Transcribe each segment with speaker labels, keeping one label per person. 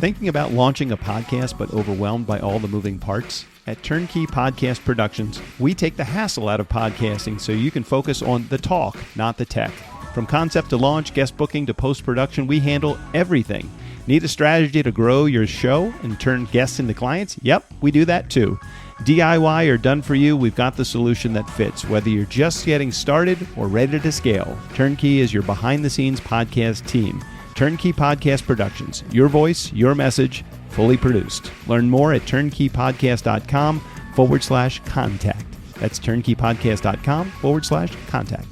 Speaker 1: Thinking about launching a podcast but overwhelmed by all the moving parts? At Turnkey Podcast Productions, we take the hassle out of podcasting so you can focus on the talk, not the tech. From concept to launch, guest booking to post-production, we handle everything. Need a strategy to grow your show and turn guests into clients? Yep, we do that too. DIY or done for you, we've got the solution that fits. Whether you're just getting started or ready to scale, Turnkey is your behind-the-scenes podcast team. Turnkey Podcast Productions. Your voice, your message, fully produced. Learn more at turnkeypodcast.com/contact. That's turnkeypodcast.com/contact.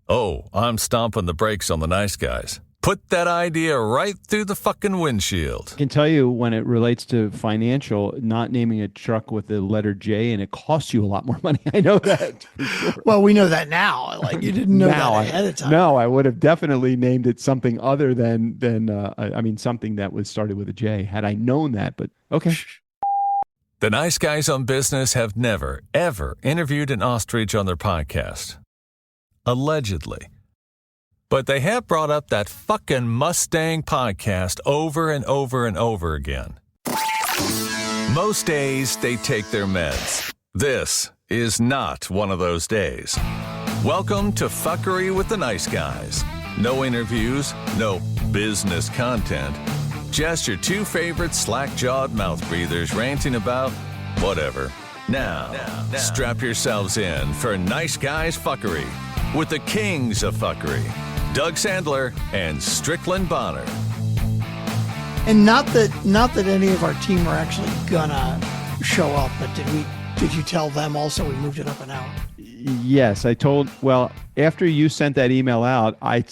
Speaker 2: Oh, I'm stomping the brakes on the nice guys. Put that idea right through the fucking windshield.
Speaker 1: I can tell you when it relates to financial, not naming a truck with the letter J, and it costs you a lot more money. I know that for sure.
Speaker 3: Well, we know that now. Like, you didn't know that ahead of time.
Speaker 1: No, I would have definitely named it something other than something that was started with a J had I known that, but okay.
Speaker 2: The nice guys on business have never, ever interviewed an ostrich on their podcast. Allegedly. But they have brought up that fucking Mustang podcast over and over and over again. Most days, they take their meds. This is not one of those days. Welcome to Fuckery with the Nice Guys. No interviews, no business content. Just your two favorite slack-jawed mouth breathers ranting about whatever. Now, strap yourselves in for Nice Guys Fuckery with the kings of fuckery, Doug Sandler and Strickland Bonner.
Speaker 3: And not that any of our team are actually gonna show up, but did you tell them also we moved it up an hour?
Speaker 1: Yes, after you sent that email out, I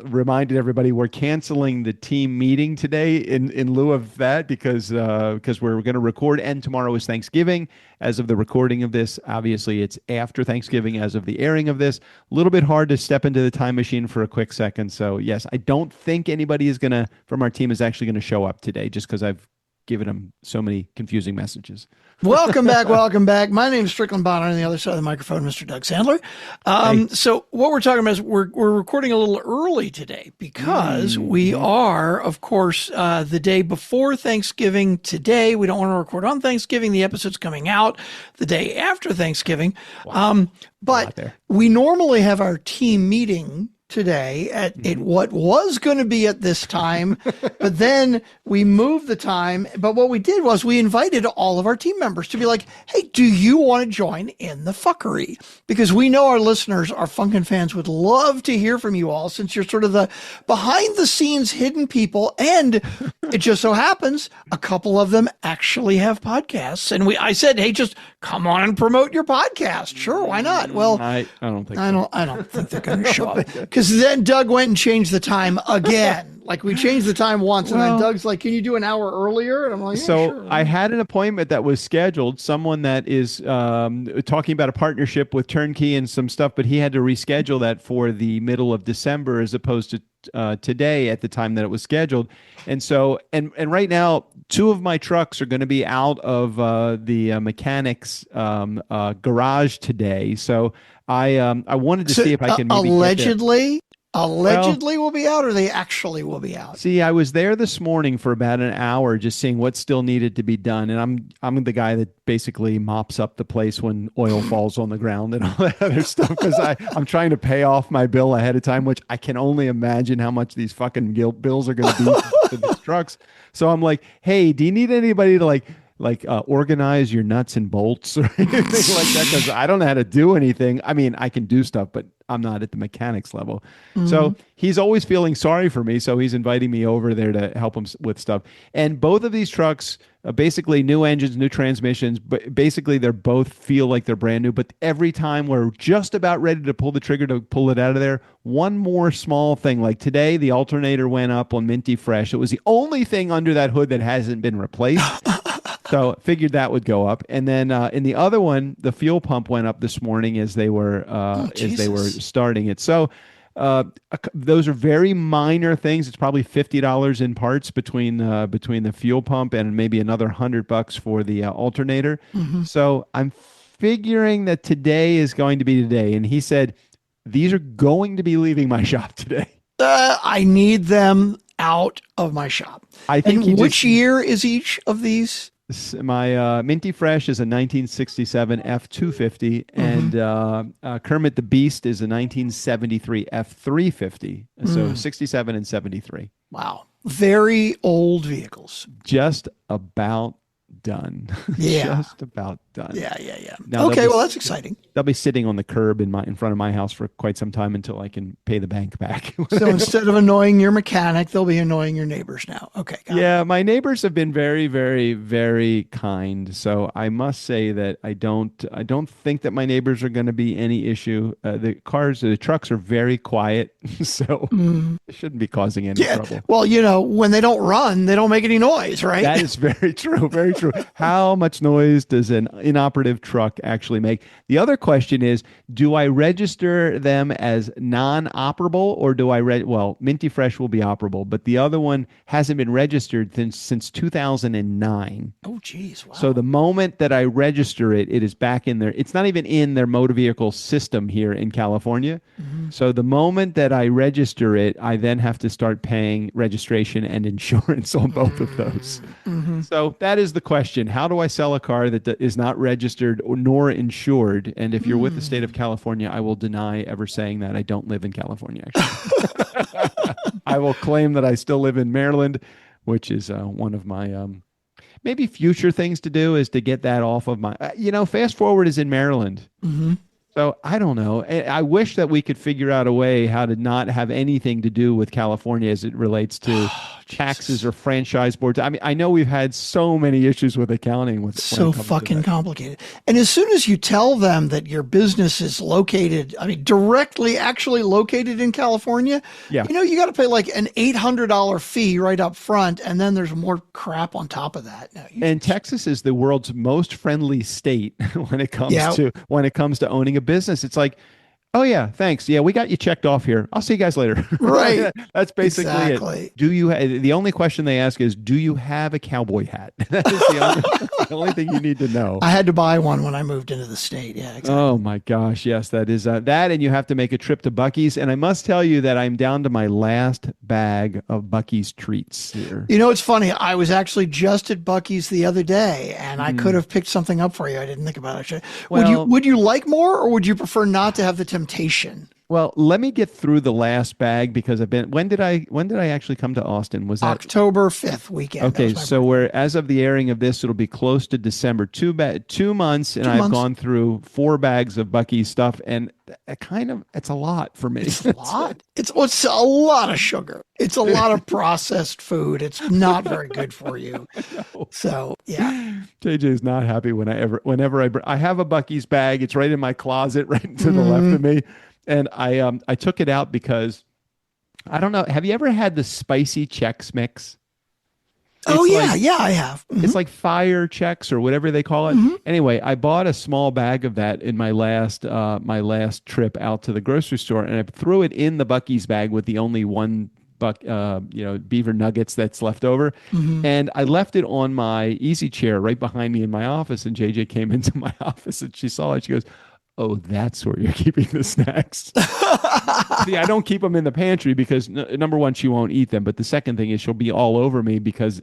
Speaker 1: reminded everybody we're canceling the team meeting today in lieu of that because we're going to record, and tomorrow is Thanksgiving. As of the recording of this, obviously it's after Thanksgiving as of the airing of this. A little bit hard to step into the time machine for a quick second. So yes, I don't think anybody from our team is actually going to show up today, just because I've given them so many confusing messages.
Speaker 3: Welcome back. My name is Strickland Bonner. On the other side of the microphone, Mr. Doug Sandler.
Speaker 1: Hey.
Speaker 3: So what we're talking about is we're recording a little early today because we are, of course, the day before Thanksgiving today. We don't want to record on Thanksgiving. The episode's coming out the day after Thanksgiving.
Speaker 1: Wow.
Speaker 3: But we normally have our team meeting today at what was going to be at this time, but then we moved the time. But what we did was we invited all of our team members to be like, hey, do you want to join in the fuckery? Because we know our listeners, our Funkin' fans, would love to hear from you all, since you're sort of the behind the scenes hidden people. And it just so happens a couple of them actually have podcasts. And I said, hey, just come on and promote your podcast. Sure, why not? Well,
Speaker 1: I don't think
Speaker 3: I don't think they're going to show up. Because then Doug went and changed the time again. Like, we changed the time once, and then Doug's like, can you do an hour earlier? And I'm like, yeah, sure.
Speaker 1: I had an appointment that was scheduled, someone that is talking about a partnership with Turnkey and some stuff, but he had to reschedule that for the middle of December as opposed to today at the time that it was scheduled. And so, and right now, two of my trucks are going to be out of the mechanic's garage today. So I wanted to see if I can maybe Allegedly will be out, or they actually will be out? See, I was there this morning for about an hour just seeing what still needed to be done. And I'm the guy that basically mops up the place when oil falls on the ground and all that other stuff, because I'm trying to pay off my bill ahead of time, which I can only imagine how much these fucking bills are going to be for these trucks. So I'm like, hey, do you need anybody to organize your nuts and bolts or anything like that? Because I don't know how to do anything. I mean, I can do stuff, but I'm not at the mechanics level. Mm-hmm. So he's always feeling sorry for me. So he's inviting me over there to help him with stuff. And both of these trucks, basically new engines, new transmissions, but basically they're both feel like they're brand new. But every time we're just about ready to pull the trigger to pull it out of there, one more small thing. Like today, the alternator went up on Minty Fresh. It was the only thing under that hood that hasn't been replaced. So figured that would go up. And then in the other one, the fuel pump went up this morning as they were starting it. So those are very minor things. It's probably $50 in parts between the fuel pump and maybe another $100 for the alternator. Mm-hmm. So I'm figuring that today is going to be today. And he said, these are going to be leaving my shop today.
Speaker 3: I need them out of my shop.
Speaker 1: I think
Speaker 3: And which year is each of these?
Speaker 1: My Minty Fresh is a 1967 F250, and Kermit the Beast is a 1973 F350. So 67 and 73.
Speaker 3: Wow. Very old vehicles.
Speaker 1: Just about done.
Speaker 3: Yeah.
Speaker 1: Just about done.
Speaker 3: Yeah.
Speaker 1: Now
Speaker 3: Okay, well, that's exciting.
Speaker 1: They'll be sitting on the curb in front of my house for quite some time until I can pay the bank back.
Speaker 3: So instead of annoying your mechanic, they'll be annoying your neighbors now. Okay.
Speaker 1: Yeah, my neighbors have been very, very, very kind. So I must say that I don't think that my neighbors are going to be any issue. The trucks are very quiet, so it shouldn't be causing any trouble.
Speaker 3: Well, when they don't run, they don't make any noise, right?
Speaker 1: That is very true. Very true. How much noise does an inoperative truck actually make? The other question is, do I register them as non-operable, or do I well, Minty Fresh will be operable, but the other one hasn't been registered since 2009.
Speaker 3: Oh, geez. Wow.
Speaker 1: So the moment that I register it, it is back in there. It's not even in their motor vehicle system here in California. So the moment that I register it, I then have to start paying registration and insurance on both of those. So that is the question. How do I sell a car that is not registered nor insured? And if you're with the state of California, I will deny ever saying that. I don't live in California, actually. I will claim that I still live in Maryland, which is one of my maybe future things to do is to get that off of my, Fast Forward is in Maryland. So I don't know. I wish that we could figure out a way how to not have anything to do with California as it relates to taxes or franchise boards. I mean, I know we've had so many issues with accounting.
Speaker 3: So fucking complicated. And as soon as you tell them that your business is located, directly actually located in California, you got to pay like an $800 fee right up front. And then there's more crap on top of that.
Speaker 1: And Texas is the world's most friendly state when it comes to owning a business. It's like, oh yeah, thanks. Yeah, we got you checked off here. I'll see you guys later.
Speaker 3: Right.
Speaker 1: That's basically it. The only question they ask is, do you have a cowboy hat? That is the only thing you need to know.
Speaker 3: I had to buy one when I moved into the state. Yeah, exactly.
Speaker 1: Oh my gosh. Yes, that is that. And you have to make a trip to Buc-ee's. And I must tell you that I'm down to my last bag of Buc-ee's treats here.
Speaker 3: It's funny. I was actually just at Buc-ee's the other day, and I could have picked something up for you. I didn't think about it. Actually. Would you like more, or would you prefer not to have the temptation?
Speaker 1: Well, let me get through the last bag because when did I actually come to Austin? Was that
Speaker 3: October 5th weekend?
Speaker 1: Okay, so as of the airing of this, it'll be close to December. 2 months, and I've gone through 4 bags of Buc-ee's stuff, and it's a lot for me.
Speaker 3: It's a lot. It's a lot of sugar. It's a lot of processed food. It's not very good for you. So yeah,
Speaker 1: JJ is not happy whenever I have a Buc-ee's bag. It's right in my closet, right to the left of me. And I took it out because I don't know. Have you ever had the spicy Chex Mix?
Speaker 3: Yeah, I have.
Speaker 1: It's like fire Chex or whatever they call it. Anyway, I bought a small bag of that in my last trip out to the grocery store, and I threw it in the Buc-ee's bag with the only one beaver nuggets that's left over. And I left it on my easy chair right behind me in my office. And JJ came into my office and she saw it. She goes, "Oh, that's where you're keeping the snacks." See, I don't keep them in the pantry because number one, she won't eat them. But the second thing is she'll be all over me because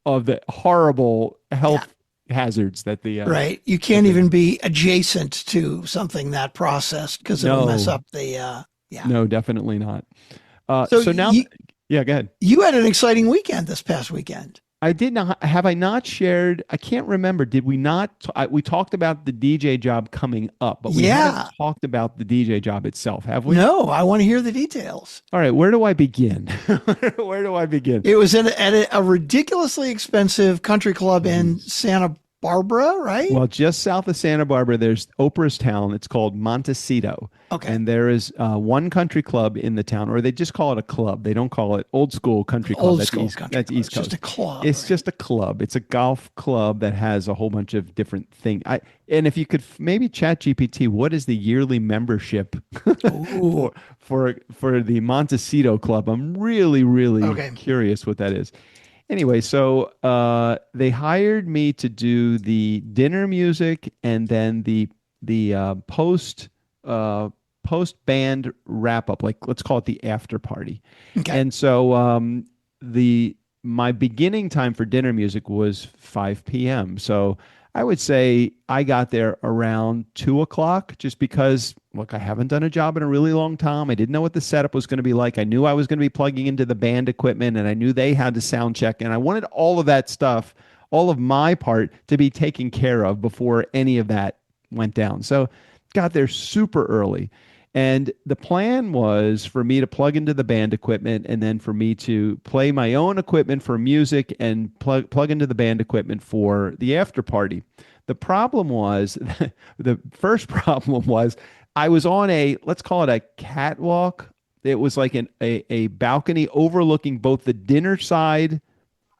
Speaker 1: of the horrible health hazards that the
Speaker 3: right. You can't even be adjacent to something that processed because it'll mess up the
Speaker 1: No, definitely not. So now, go ahead.
Speaker 3: You had an exciting weekend this past weekend.
Speaker 1: I did not. Have I not shared? I can't remember. Did we not? We talked about the DJ job coming up, but we haven't talked about the DJ job itself, have we?
Speaker 3: No, I want to hear the details.
Speaker 1: All right, where do I begin? Where do I begin?
Speaker 3: It was at a ridiculously expensive country club in Santa Barbara, right?
Speaker 1: Well, just south of Santa Barbara, there's Oprah's town. It's called Montecito.
Speaker 3: Okay.
Speaker 1: And there is one country club in the town, or they just call it a club. They don't call it Old School Country Club. That's East Coast.
Speaker 3: It's just a club.
Speaker 1: It's just a club. It's a golf club that has a whole bunch of different things. And if you could maybe chat GPT, what is the yearly membership for the Montecito Club? I'm really, really curious what that is. Anyway, so they hired me to do the dinner music and then the post post band wrap up, like let's call it the after party.
Speaker 3: Okay.
Speaker 1: And so my beginning time for dinner music was 5 p.m. So I would say I got there around 2 o'clock, just because, look, I haven't done a job in a really long time. I didn't know what the setup was going to be like. I knew I was going to be plugging into the band equipment, and I knew they had to sound check. And I wanted all of that stuff, all of my part, to be taken care of before any of that went down. So got there super early. And the plan was for me to plug into the band equipment, and then for me to play my own equipment for music and plug into the band equipment for the after party. The problem was, the first problem was, I was on let's call it a catwalk. It was like a balcony overlooking both the dinner side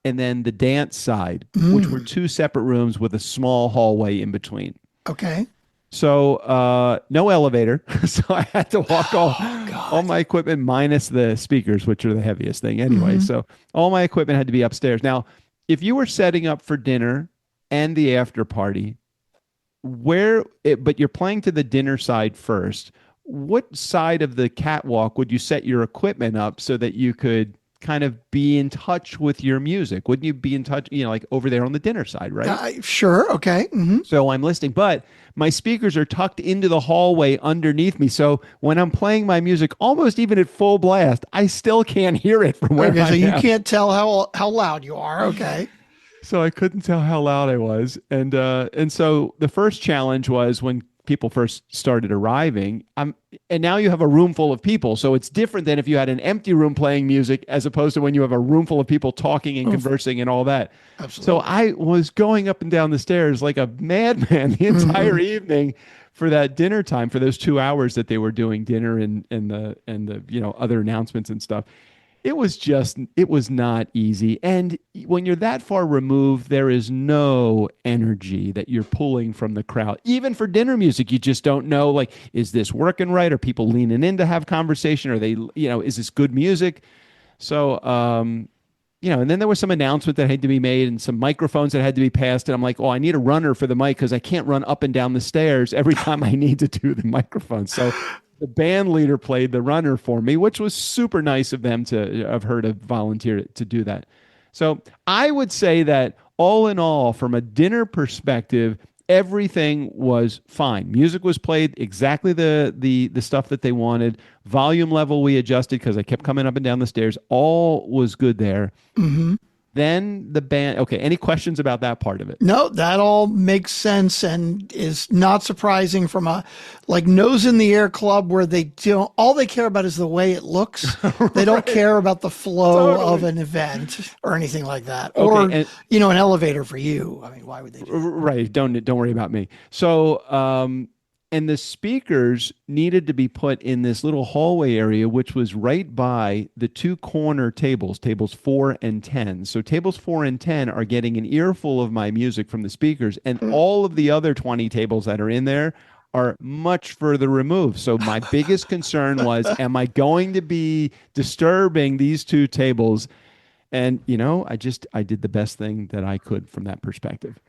Speaker 1: and then the dance side, which were two separate rooms with a small hallway in between.
Speaker 3: Okay.
Speaker 1: So no elevator. So I had to walk all my equipment minus the speakers, which are the heaviest thing anyway. So all my equipment had to be upstairs. Now, if you were setting up for dinner and the after party, but you're playing to the dinner side first, what side of the catwalk would you set your equipment up so that you could kind of be in touch with your music? Wouldn't you be in touch, like over there on the dinner side, right?
Speaker 3: Sure. Okay.
Speaker 1: So I'm listening, but my speakers are tucked into the hallway underneath me. So when I'm playing my music, almost even at full blast, I still can't hear it from where I am.
Speaker 3: So you can't tell how loud you are. Okay.
Speaker 1: So I couldn't tell how loud I was. And so the first challenge was when people first started arriving, and now you have a room full of people. So it's different than if you had an empty room playing music, as opposed to when you have a room full of people talking and conversing and all that.
Speaker 3: Absolutely.
Speaker 1: So I was going up and down the stairs like a madman the entire evening for that dinner time, for those 2 hours that they were doing dinner and the other announcements and stuff. It was not easy. And when you're that far removed, there is no energy that you're pulling from the crowd. Even for dinner music, you just don't know, like, is this working right? Are people leaning in to have conversation? Are they, is this good music? So, and then there was some announcement that had to be made and some microphones that had to be passed. And I'm like, oh, I need a runner for the mic because I can't run up and down the stairs every time I need to do the microphone. So the band leader played the runner for me, which was super nice of her to volunteer to do that. So I would say that all in all, from a dinner perspective, everything was fine. Music was played exactly the stuff that they wanted. Volume level we adjusted because I kept coming up and down the stairs. All was good there. Then the band. Okay, any questions about that part of it?
Speaker 3: No, that all makes sense and is not surprising from a nose in the air club where all they care about is the way it looks. They don't care about the flow of an event or anything like that. Okay, or an elevator for you. I mean, why would they do that?
Speaker 1: Right. Don't worry about me. So and the speakers needed to be put in this little hallway area, which was right by the two corner tables 4 and 10. So tables 4 and 10 are getting an earful of my music from the speakers, and all of the other 20 tables that are in there are much further removed. So my biggest concern was, am I going to be disturbing these two tables? And, I did the best thing that I could from that perspective.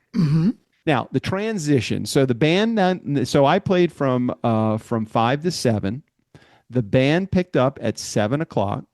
Speaker 1: Now, the transition. So the band, so I played from 5 to 7. The band picked up at 7 o'clock.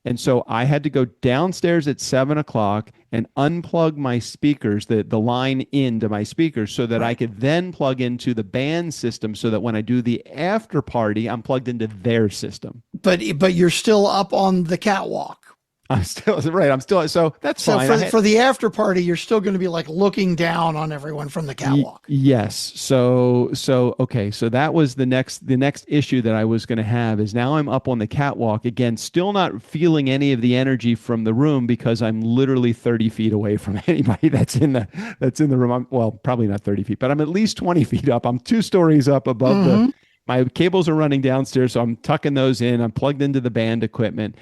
Speaker 1: And so I had to go downstairs at 7 o'clock and unplug my speakers, the line into my speakers, so that I could then plug into the band system so that when I do the after party, I'm plugged into their system.
Speaker 3: But you're still up on the catwalk.
Speaker 1: I'm still right. So that's fine.
Speaker 3: For the after party, you're still going to be looking down on everyone from the catwalk.
Speaker 1: Yes. So okay. So that was the next issue that I was going to have is now I'm up on the catwalk again, still not feeling any of the energy from the room because I'm literally 30 feet away from anybody that's in the room. Well, probably not 30 feet, but I'm at least 20 feet up. I'm 2 stories up above my cables are running downstairs. So I'm tucking those in. I'm plugged into the band equipment.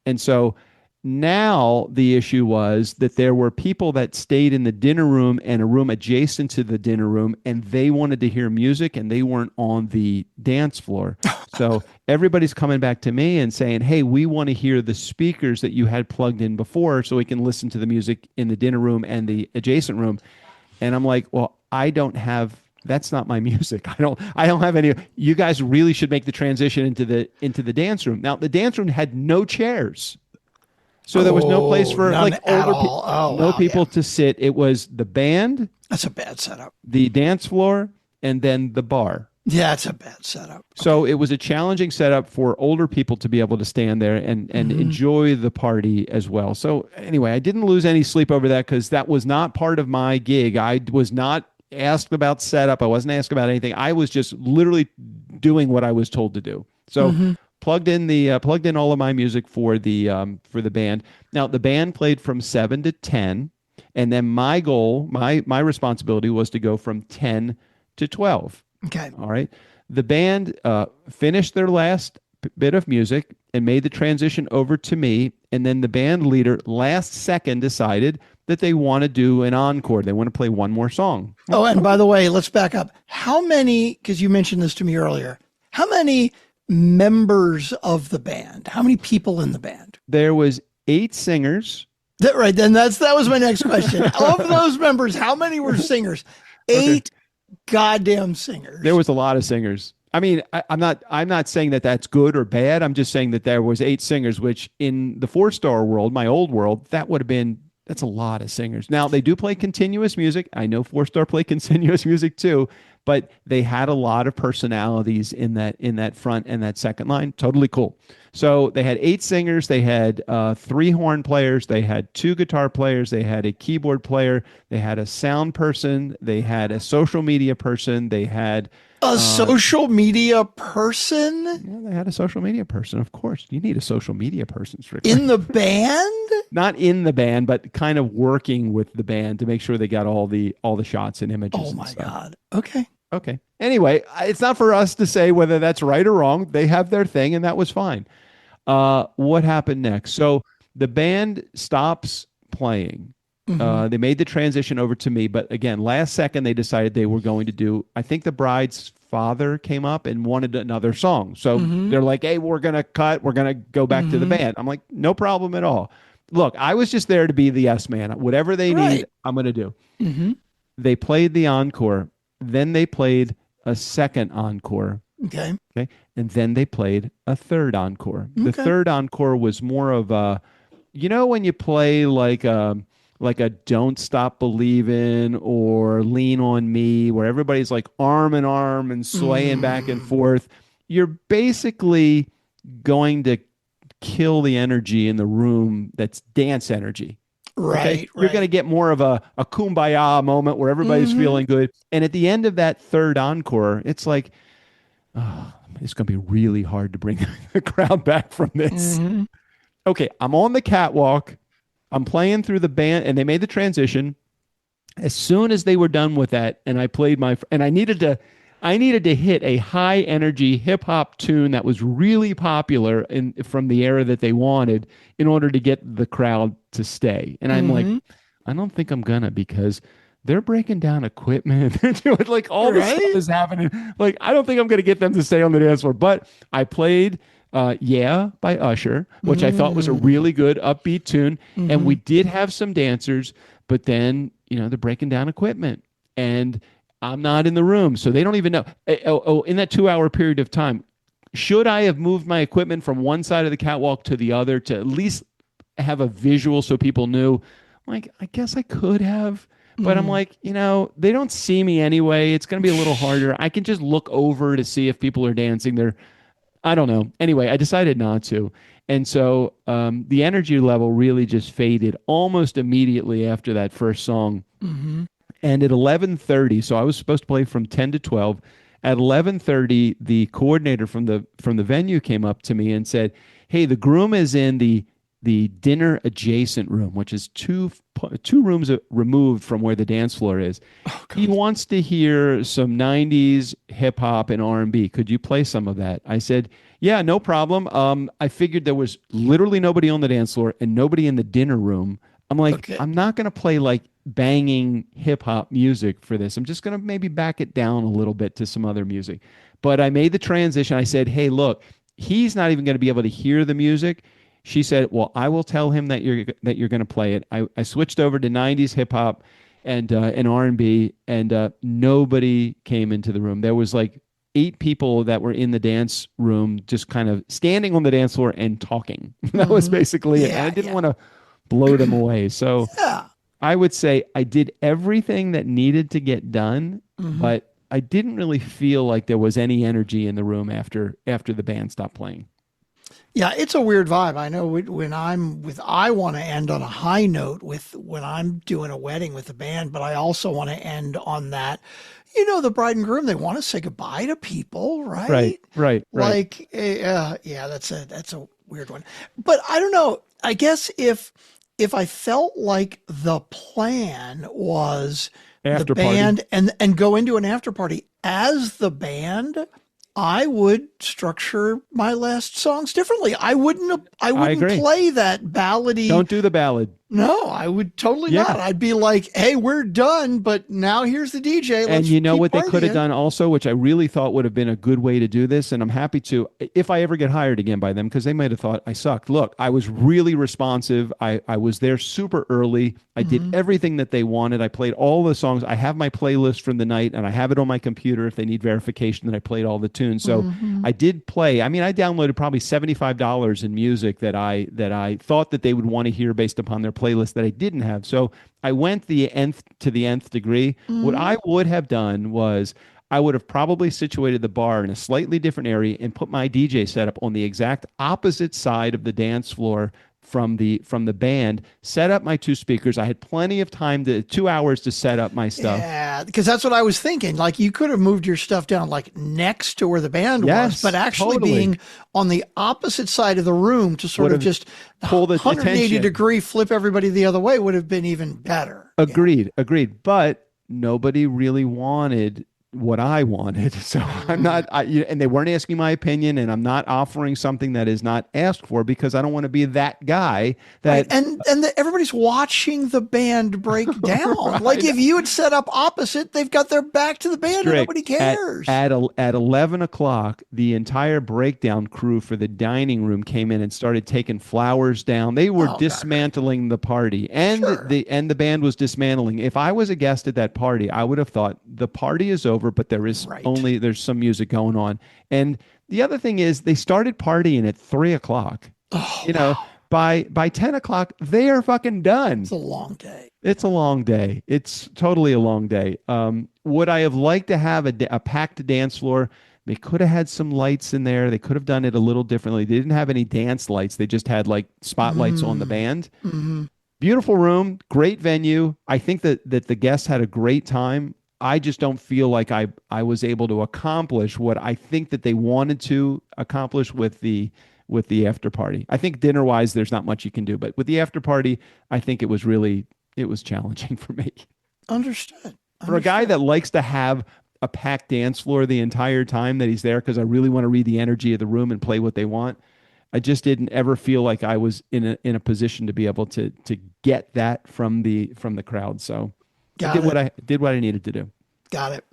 Speaker 1: And so now the issue was that there were people that stayed in the dinner room and a room adjacent to the dinner room, and they wanted to hear music and they weren't on the dance floor. So everybody's coming back to me and saying, hey, we want to hear the speakers that you had plugged in before so we can listen to the music in the dinner room and the adjacent room. And I'm like, well, I don't have That's not my music. I don't have any. You guys really should make the transition into the dance room. Now the dance room had no chairs. So there was no place for
Speaker 3: none
Speaker 1: like
Speaker 3: at
Speaker 1: older
Speaker 3: all. Oh,
Speaker 1: no
Speaker 3: wow,
Speaker 1: people
Speaker 3: yeah.
Speaker 1: to sit. It was the band,
Speaker 3: That's a bad setup.
Speaker 1: the dance floor, and then the bar.
Speaker 3: Yeah, that's a bad setup.
Speaker 1: So it was a challenging setup for older people to be able to stand there and enjoy the party as well. So anyway, I didn't lose any sleep over that because that was not part of my gig. I was not asked about setup. I wasn't asked about anything. I was just literally doing what I was told to do. So plugged in all of my music for the band. Now the band played from 7 to 10, and then my goal, my responsibility was to go from 10 to 12.
Speaker 3: Okay.
Speaker 1: All right. The band finished their last bit of music and made the transition over to me. And then the band leader last second decided that they want to do an encore. They want to play one more song.
Speaker 3: Oh, and by the way, let's back up. How many, because you mentioned this to me earlier, how many members of the band? How many people in the band?
Speaker 1: There was 8 singers.
Speaker 3: Right. Then that was my next question. Of those members, how many were singers? 8 goddamn singers.
Speaker 1: There was a lot of singers. I mean, I'm not saying that that's good or bad. I'm just saying that there was 8 singers, which in the 4-star world, my old world, that's a lot of singers. Now they do play continuous music. I know 4-star play continuous music too, but they had a lot of personalities in that front and that second line. Totally cool. So they had 8 singers. They had 3 horn players. They had 2 guitar players. They had a keyboard player. They had a sound person. They had a social media person. They had
Speaker 3: a social media person?
Speaker 1: Yeah, they had a social media person. Of course, you need a social media person, strictly.
Speaker 3: In the band?
Speaker 1: Not in the band, but kind of working with the band to make sure they got all the shots and images.
Speaker 3: Oh my God. Okay.
Speaker 1: Okay. Anyway, it's not for us to say whether that's right or wrong. They have their thing, and that was fine. What happened next? So the band stops playing. They made the transition over to me, but again, last second they decided they were going to do. I think the bride's father came up and wanted another song, so they're like, "Hey, we're gonna cut. We're gonna go back to the band." I'm like, "No problem at all." Look, I was just there to be the yes man. Whatever they need, I'm gonna do. They played the encore. Then they played a second encore.
Speaker 3: Okay.
Speaker 1: And then they played a third encore. The third encore was more of a, when you play like a Don't Stop Believin' or Lean on Me, where everybody's like arm in arm and swaying back and forth, you're basically going to kill the energy in the room that's dance energy.
Speaker 3: Right.
Speaker 1: You're going to get more of a kumbaya moment where everybody's feeling good. And at the end of that third encore, it's like, oh, it's going to be really hard to bring the crowd back from this. Okay, I'm on the catwalk. I'm playing through the band, and they made the transition. As soon as they were done with that, and I played and I needed to hit a high energy hip hop tune that was really popular from the era that they wanted in order to get the crowd to stay. And I'm like, I don't think I'm gonna, because they're breaking down equipment. They're doing like all this stuff is happening. Like, I don't think I'm gonna get them to stay on the dance floor. But I played Yeah by Usher, which I thought was a really good upbeat tune. And we did have some dancers, but then, they're breaking down equipment and I'm not in the room. So they don't even know. In that 2-hour period of time, should I have moved my equipment from one side of the catwalk to the other to at least have a visual so people knew? Like, I guess I could have, but I'm like, they don't see me anyway. It's going to be a little harder. I can just look over to see if people are dancing. I don't know. Anyway, I decided not to. And so the energy level really just faded almost immediately after that first song. And at 11:30, so I was supposed to play from 10 to 12. At 11:30, the coordinator from the venue came up to me and said, "Hey, the groom is in the dinner adjacent room, which is two rooms removed from where the dance floor is. He wants to hear some 90s hip hop and R&B. Could you play some of that?" I said, "Yeah, no problem." I figured there was literally nobody on the dance floor and nobody in the dinner room. I'm like, I'm not going to play like banging hip hop music for this. I'm just going to maybe back it down a little bit to some other music. But I made the transition. I said, "Hey, look, he's not even going to be able to hear the music." She said, "Well, I will tell him that you're going to play it." I switched over to 90s hip hop, and R&B, and nobody came into the room. There was like 8 people that were in the dance room, just kind of standing on the dance floor and talking. That was basically it. And I didn't want to blow them away. So
Speaker 3: Yeah.
Speaker 1: I would say I did everything that needed to get done, but I didn't really feel like there was any energy in the room after the band stopped playing.
Speaker 3: Yeah, it's a weird vibe. I know I want to end on a high note when I'm doing a wedding with the band, but I also want to end on that. The bride and groom, they want to say goodbye to people, right?
Speaker 1: Right.
Speaker 3: Like, yeah, that's a weird one. But I don't know. I guess if I felt like the plan was
Speaker 1: After
Speaker 3: the band and go into an after party as the band, I would structure my last songs differently. I wouldn't
Speaker 1: agree.
Speaker 3: play that ballady.
Speaker 1: Don't do the ballad.
Speaker 3: No, I would totally not. I'd be like, hey, we're done, but now here's the DJ.
Speaker 1: And you know what they could have
Speaker 3: partying.
Speaker 1: done also, which I really thought would have been a good way to do this, and I'm happy to, if I ever get hired again by them, because they might have thought I sucked. Look, I was really responsive. I was there super early. I did everything that they wanted. I played all the songs. I have my playlist from the night, and I have it on my computer if they need verification that I played all the tunes. So I did play. I mean, I downloaded probably $75 in music that I thought that they would want to hear based upon their playlist that I didn't have. So I went the nth to the nth degree. What I would have done was I would have probably situated the bar in a slightly different area and put my DJ setup on the exact opposite side of the dance floor from the band, set up my 2 speakers. I had plenty of time 2 hours to set up my stuff.
Speaker 3: Yeah, because that's what I was thinking. Like, you could have moved your stuff down like next to where the band was, but actually being on the opposite side of the room to sort of just
Speaker 1: pull the
Speaker 3: 180
Speaker 1: attention.
Speaker 3: degree flip everybody the other way would have been even better.
Speaker 1: Agreed. But nobody really wanted what I wanted. So I'm not, and they weren't asking my opinion, and I'm not offering something that is not asked for because I don't want to be that guy that.
Speaker 3: Right. And everybody's watching the band break down. Like, if you had set up opposite, they've got their back to the band and nobody cares.
Speaker 1: At 11 o'clock, the entire breakdown crew for the dining room came in and started taking flowers down. They were dismantling the party, and the band was dismantling. If I was a guest at that party, I would have thought the party is over, but there is there's some music going on. And the other thing is they started partying at 3 o'clock. By 10 o'clock, they are fucking done.
Speaker 3: It's a long day.
Speaker 1: It's a long day. It's totally a long day. Would I have liked to have a packed dance floor? They could have had some lights in there. They could have done it a little differently. They didn't have any dance lights. They just had like spotlights on the band. Beautiful room, great venue. I think that the guests had a great time. I just don't feel like I was able to accomplish what I think that they wanted to accomplish with the after party. I think dinner wise, there's not much you can do, but with the after party, I think it was challenging for me.
Speaker 3: Understood.
Speaker 1: For a guy that likes to have a packed dance floor the entire time that he's there, because I really want to read the energy of the room and play what they want. I just didn't ever feel like I was in a position to be able to get that from the crowd. So I did what I needed to do.
Speaker 3: Got it.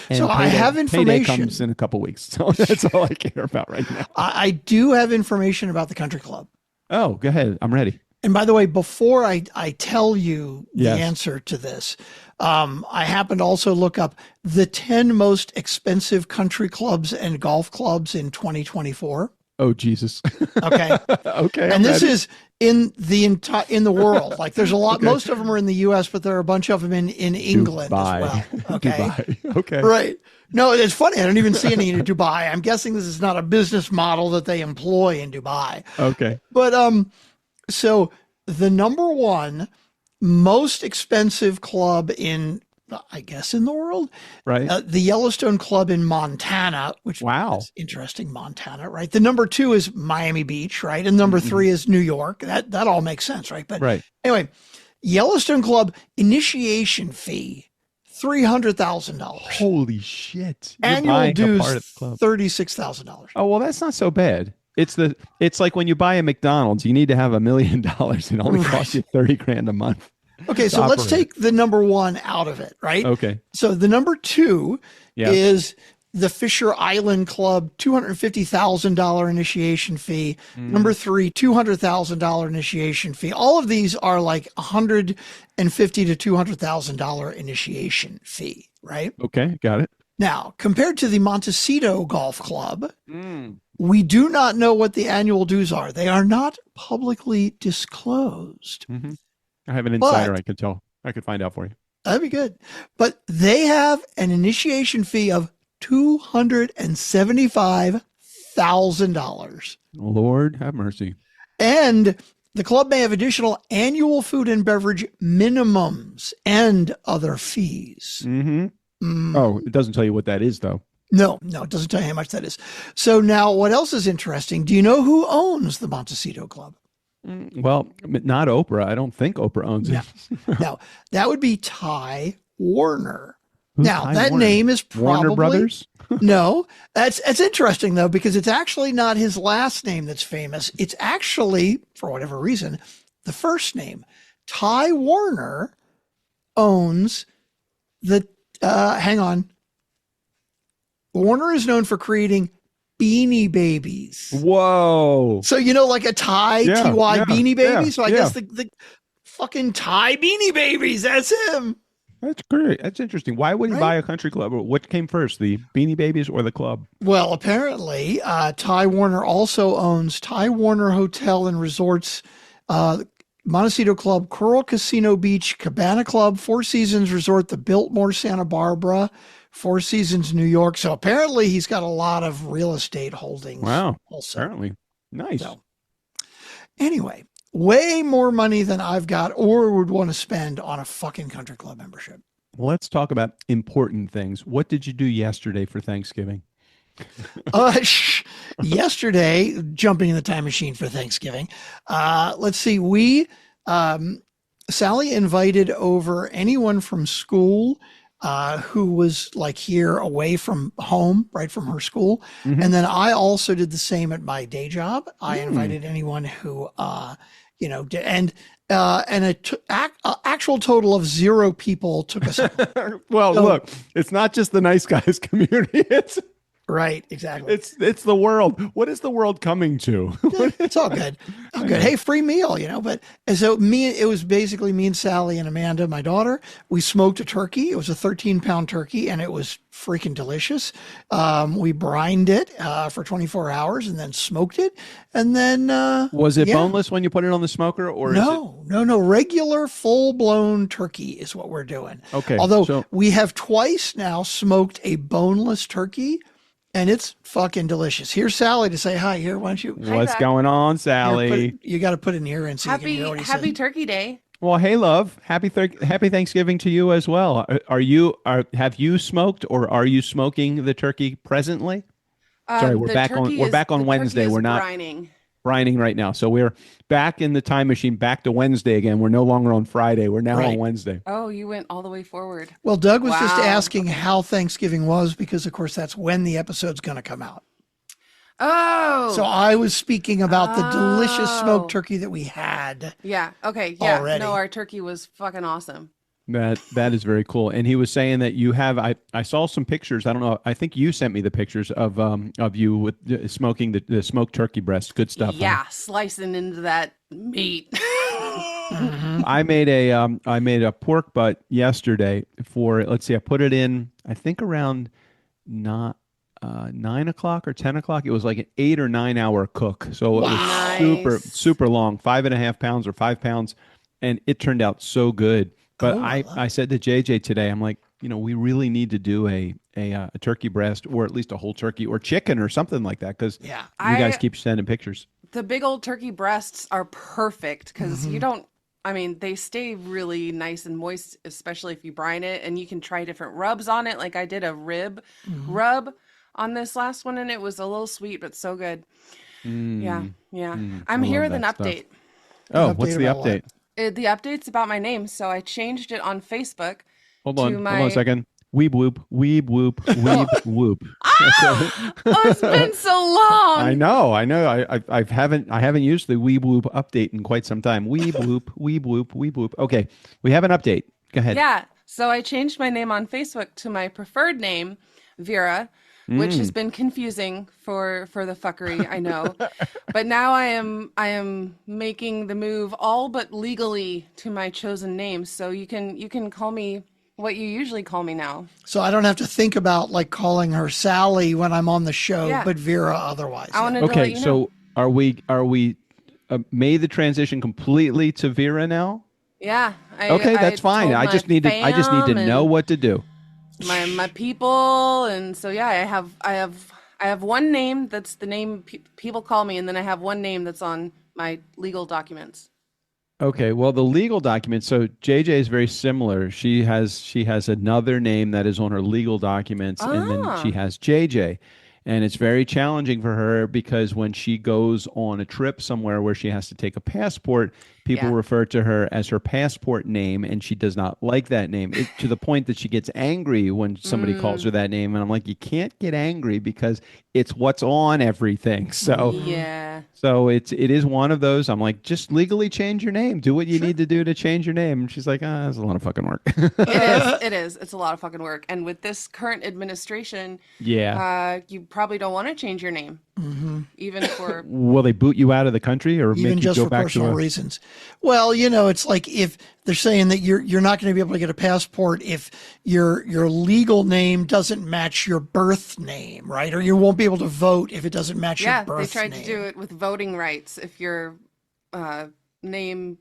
Speaker 1: And
Speaker 3: so I have information.
Speaker 1: Payday comes in a couple weeks. So that's all I care about right now.
Speaker 3: I do have information about the country club.
Speaker 1: Oh, go ahead. I'm ready.
Speaker 3: And by the way, before I tell you the answer to this, I happened to also look up the 10 most expensive country clubs and golf clubs in 2024.
Speaker 1: Oh, Jesus.
Speaker 3: Okay.
Speaker 1: Okay.
Speaker 3: And this is in the world. Like, there's a lot,
Speaker 1: Okay.
Speaker 3: most of them are in the US, but there are a bunch of them in England
Speaker 1: Dubai.
Speaker 3: as well. Okay.
Speaker 1: Dubai. Okay.
Speaker 3: Right. No, it's funny. I don't even see any in Dubai. I'm guessing this is not a business model that they employ in Dubai.
Speaker 1: Okay.
Speaker 3: But so the number one most expensive club in the world,
Speaker 1: Right.
Speaker 3: the Yellowstone Club in Montana, which is interesting, Montana, right? The number 2 is Miami Beach, right? And number 3 is New York. That all makes sense, right? But anyway, Yellowstone Club initiation fee, $300,000.
Speaker 1: Holy shit.
Speaker 3: Annual dues, $36,000.
Speaker 1: Oh, well, that's not so bad. It's like when you buy a McDonald's, you need to have $1 million. It only costs you $30,000 a month.
Speaker 3: Okay, so let's take the number 1 out of it, right?
Speaker 1: Okay.
Speaker 3: So the number 2 is the Fisher Island Club, $250,000 initiation fee. Number 3, $200,000 initiation fee. All of these are like $150,000 to $200,000 initiation fee, right?
Speaker 1: Okay, got it.
Speaker 3: Now, compared to the Montecito Golf Club, we do not know what the annual dues are. They are not publicly disclosed.
Speaker 1: Mm-hmm. I have an insider. I could find out for you.
Speaker 3: That'd be good. But they have an initiation fee of $275,000.
Speaker 1: Lord have mercy.
Speaker 3: And the club may have additional annual food and beverage minimums and other fees.
Speaker 1: Mm-hmm. Oh, it doesn't tell you what that is, though.
Speaker 3: No, it doesn't tell you how much that is. So now what else is interesting? Do you know who owns the Montecito Club?
Speaker 1: Well, not Oprah. I don't think Oprah owns it.
Speaker 3: No, that would be Ty Warner.
Speaker 1: Who's
Speaker 3: now,
Speaker 1: Ty
Speaker 3: that
Speaker 1: Warner?
Speaker 3: name is probably...
Speaker 1: Warner Brothers?
Speaker 3: No, it's interesting, though, because it's actually not his last name that's famous. It's actually, for whatever reason, the first name. Ty Warner owns the... hang on. Warner is known for creating Beanie Babies.
Speaker 1: Whoa.
Speaker 3: So, like a Ty, T-Y, Beanie Baby? So I guess the fucking Ty Beanie Babies, that's him.
Speaker 1: That's great. That's interesting. Why would he buy a country club? What came first, the Beanie Babies or the club?
Speaker 3: Well, apparently, Ty Warner also owns Ty Warner Hotel and Resorts, Montecito Club, Coral Casino Beach, Cabana Club, Four Seasons Resort, the Biltmore Santa Barbara, Four Seasons New York. So apparently he's got a lot of real estate holdings.
Speaker 1: Wow.
Speaker 3: Also.
Speaker 1: Apparently. Nice.
Speaker 3: So, anyway, way more money than I've got or would want to spend on a fucking country club membership.
Speaker 1: Let's talk about important things. What did you do yesterday for Thanksgiving?
Speaker 3: Yesterday, jumping in the time machine for Thanksgiving. Let's see. Sally invited over anyone from school who was like here away from home, right from her school. Mm-hmm. And then I also did the same at my day job. I invited anyone who, did, and an actual total of 0 people took us home.
Speaker 1: Well, look, it's not just the nice guys community. It's
Speaker 3: right. Exactly.
Speaker 1: It's the world. What is the world coming to?
Speaker 3: It's all good. All good. Hey, free meal, But and so it was basically me and Sally and Amanda, my daughter. We smoked a turkey. It was a 13-pound turkey, and it was freaking delicious. We brined it for 24 hours and then smoked it. And then
Speaker 1: was it boneless when you put it on the smoker, or
Speaker 3: no? Regular full-blown turkey is what we're doing.
Speaker 1: Okay.
Speaker 3: Although we have twice now smoked a boneless turkey. And it's fucking delicious. Here's Sally to say hi. Here, why don't you?
Speaker 1: What's going on, Sally?
Speaker 3: You got to put an ear in so you can hear what he said.
Speaker 4: Happy Turkey Day.
Speaker 1: Well, hey, love. Happy Thanksgiving to you as well. Have you smoked, or are you smoking the turkey presently? Sorry, we're back on Wednesday. We're not brining right now. So we're back in the time machine, back to Wednesday again. We're no longer on Friday. We're now on Wednesday.
Speaker 4: Oh, you went all the way forward.
Speaker 3: Well, Doug was just asking how Thanksgiving was because, of course, that's when the episode's going to come out.
Speaker 4: Oh.
Speaker 3: So I was speaking about the delicious smoked turkey that we had.
Speaker 4: Yeah. Okay. Yeah.
Speaker 3: Already.
Speaker 4: No, our turkey was fucking awesome.
Speaker 1: That is very cool. And he was saying that you have, I saw some pictures. I don't know. I think you sent me the pictures of you with smoking the smoked turkey breast. Good stuff.
Speaker 4: Yeah. Slicing into that meat.
Speaker 3: Mm-hmm.
Speaker 1: I made a pork butt yesterday for, let's see, I put it in, I think around 9 o'clock or 10 o'clock. It was like an 8 or 9 hour cook. So it was super long, 5.5 pounds or 5 pounds. And it turned out so good. But I said to JJ today, I'm like, we really need to do a turkey breast, or at least a whole turkey or chicken or something like that. Cause you guys keep sending pictures.
Speaker 4: The big old turkey breasts are perfect because they stay really nice and moist, especially if you brine it, and you can try different rubs on it. Like I did a rib rub on this last one, and it was a little sweet, but so good. Yeah. I'm here with an update.
Speaker 1: Oh, what's the update?
Speaker 4: The update's about my name, so I changed it on Facebook.
Speaker 1: Hold on a second. Weeb whoop, weeb whoop, weeb whoop.
Speaker 4: Oh, it's been so long.
Speaker 1: I know. I haven't used the weeb whoop update in quite some time. Weeb whoop, weeb whoop, weeb whoop. Okay, we have an update. Go ahead.
Speaker 4: Yeah. So I changed my name on Facebook to my preferred name, Vera. which has been confusing for the fuckery, I know. But now I am making the move all but legally to my chosen name. So you can call me what you usually call me now.
Speaker 3: So I don't have to think about like calling her Sally when I'm on the show,
Speaker 4: Yeah.
Speaker 3: but Vera otherwise.
Speaker 4: I wanted to let
Speaker 1: Okay,
Speaker 4: you know.
Speaker 1: so are we made the transition completely to Vera now?
Speaker 4: Yeah.
Speaker 1: Okay, that's fine.
Speaker 4: told
Speaker 1: I
Speaker 4: my
Speaker 1: just need to
Speaker 4: fam
Speaker 1: know
Speaker 4: and
Speaker 1: what to do.
Speaker 4: my people, and so yeah, I have one name that's the name people call me, and then I have one name that's on my legal documents.
Speaker 1: Okay, well, the legal document. So JJ is very similar. She has another name that is on her legal documents, and then she has JJ, and it's very challenging for her because when she goes on a trip somewhere where she has to take a passport, people
Speaker 4: Yeah.
Speaker 1: refer to her as her passport name, and she does not like that name to the point that she gets angry when somebody calls her that name. And I'm like, you can't get angry because it's what's on everything. So.
Speaker 4: Yeah.
Speaker 1: So it is one of those. I'm like, just legally change your name. Do what you need to do to change your name. And she's like, that's a lot of fucking work.
Speaker 4: It is. It's a lot of fucking work. And with this current administration,
Speaker 1: Yeah.
Speaker 4: you probably don't want to change your name, even for.
Speaker 1: Will they boot you out of the country or
Speaker 3: Even
Speaker 1: make you
Speaker 3: just
Speaker 1: go
Speaker 3: for
Speaker 1: back to
Speaker 3: personal
Speaker 1: a...
Speaker 3: reasons. Well, it's like if they're saying that you're not going to be able to get a passport if your legal name doesn't match your birth name, right? Or you won't be able to vote if it doesn't match
Speaker 4: Yeah,
Speaker 3: your birth
Speaker 4: they tried
Speaker 3: name.
Speaker 4: to do it with voting rights. If your name